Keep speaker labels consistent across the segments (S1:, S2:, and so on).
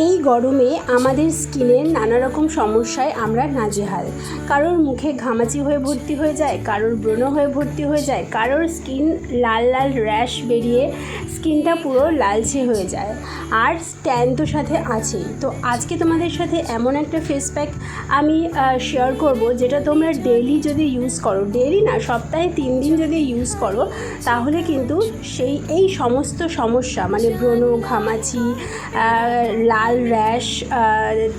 S1: এই গরমে আমাদের স্কিনের নানা রকম সমস্যায় আমরা নাজেহাল। কারোর মুখে ঘামাচি হয়ে ভর্তি হয়ে যায়, কারোর ব্রণ হয়ে ভর্তি হয়ে যায়, কারোর স্কিন লাল লাল র্যাশ বেরিয়ে স্কিনটা পুরো লালচে হয়ে যায়, আর ট্যান তো সাথে আছেই। তো আজকে তোমাদের সাথে এমন একটা ফেস প্যাক আমি শেয়ার করব, যেটা তোমরা ডেইলি যদি ইউজ করো, ডেইলি না সপ্তাহে 3 দিন যদি ইউজ করো, তাহলে কিন্তু এই সমস্ত সমস্যা মানে ব্রণ, ঘামাচি, লাল র্যাশ,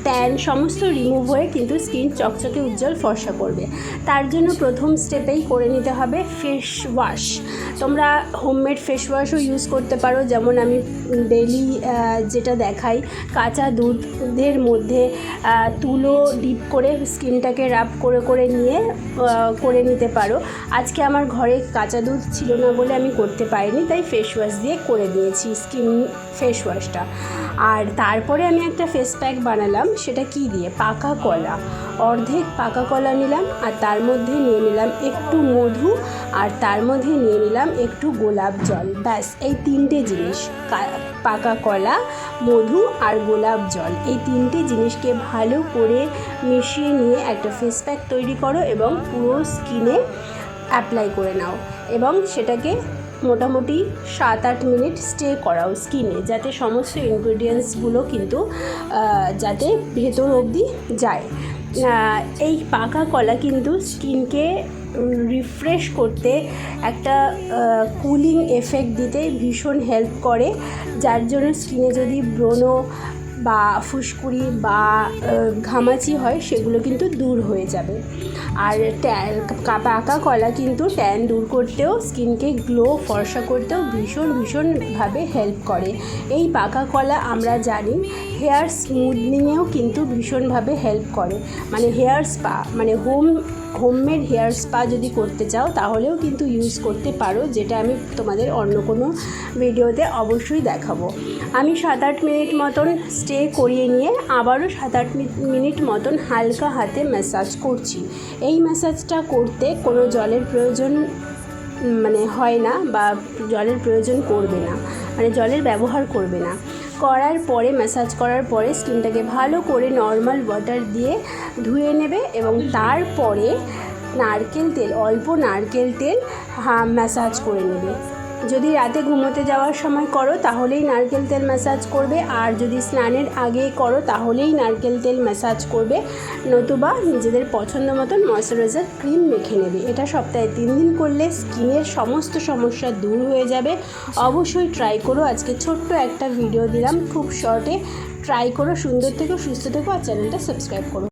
S1: ট্যান সমস্ত রিমুভ হয়ে কিন্তু স্কিন চকচকে উজ্জ্বল ফর্সা করবে। তার জন্য প্রথম স্টেপেই করে নিতে হবে ফেস ওয়াশ। তোমরা হোমমেড ফেস ওয়াশও ইউজ করতে পারো, যেমন আমি ডেইলি যেটা দেখাই, কাঁচা দুধের মধ্যে তুলো ডিপ করে স্কিনটাকে রাব করে নিয়ে করে নিতে পারো। আজকে আমার ঘরে কাঁচা দুধ ছিল না বলে আমি করতে পারিনি, তাই ফেস ওয়াশ দিয়ে করে দিয়েছি স্কিন ফেস ওয়াশটা। আর তারপরে আমি একটা ফেস প্যাক বানালাম, সেটা কি দিয়ে, পাকা কলা, অর্ধেক পাকা কলা নিলাম, আর তার মধ্যে নিয়ে নিলাম একটু মধু, আর তার মধ্যে নিয়ে নিলাম একটু গোলাপ জল। ব্যাস এই 3টে জিনিস, পাকা কলা, মধু আর গোলাপ জল, এই 3টে জিনিসকে ভালো করে মিশিয়ে নিয়ে একটা ফেস প্যাক তৈরি করো এবং পুরো স্কিনে অ্যাপ্লাই করে নাও, এবং সেটাকে মোটামুটি 7-8 মিনিট স্টে করাও স্কিনে, যাতে সমস্ত ইনগ্রিডিয়েন্টসগুলো কিন্তু যাতে ভেতর অবধি যায়। এই পাকা কলা কিন্তু স্কিনকে রিফ্রেশ করতে, একটা কুলিং এফেক্ট দিতে ভীষণ হেল্প করে, যার জন্য স্কিনে যদি ব্রণ বা ফুসকুড়ি বা ঘামাচি হয় সেগুলো কিন্তু দূর হয়ে যাবে। আর পাকা কলা কিন্তু ট্যান দূর করতেও, স্কিনকে গ্লো ফর্সা করতেও ভীষণভাবে হেল্প করে। এই পাকা কলা আমরা জানি হেয়ার স্মুথনিংয়েও কিন্তু ভীষণভাবে হেল্প করে, মানে হেয়ার স্পা, মানে হোমমেড হেয়ার স্পা যদি করতে চাও তাহলেও কিন্তু ইউজ করতে পারো, যেটা আমি তোমাদের অন্য কোনো ভিডিওতে অবশ্যই দেখাবো। আমি 7-8 মিনিট মতন স্টে করিয়ে নিয়ে আবারও 7-8 মিনিট মতন হালকা হাতে ম্যাসাজ করছি। এই ম্যাসাজটা করতে কোনো জলের প্রয়োজন হয় না, বা জলের প্রয়োজন করবে না, মানে জলের ব্যবহার করবে না। করার পরে, ম্যাসাজ করার পরে স্কিনটাকে ভালো করে নর্মাল ওয়াটার দিয়ে ধুয়ে নেবে, এবং তারপরে নারকেল তেল, অল্প নারকেল তেল ম্যাসাজ করে নেবে। যদি রাতে ঘুমোতে যাওয়ার সময় করো তাহলেই নারকেল তেল ম্যাসাজ করবে, আর যদি স্নানের আগে করো তাহলেই নারকেল তেল ম্যাসাজ করবে, নতুবা নিজেদের পছন্দ মতন ময়শ্চারাইজার ক্রিম মেখে নেবে। এটা সপ্তাহে 3 দিন করলে স্কিনের সমস্ত সমস্যা দূর হয়ে যাবে। অবশ্যই ট্রাই করো। আজকে ছোট্ট একটা ভিডিও দিলাম, খুব শর্টে। ট্রাই করো, সুন্দর থেকো, সুস্থ থেকো, আর চ্যানেলটা সাবস্ক্রাইব করো।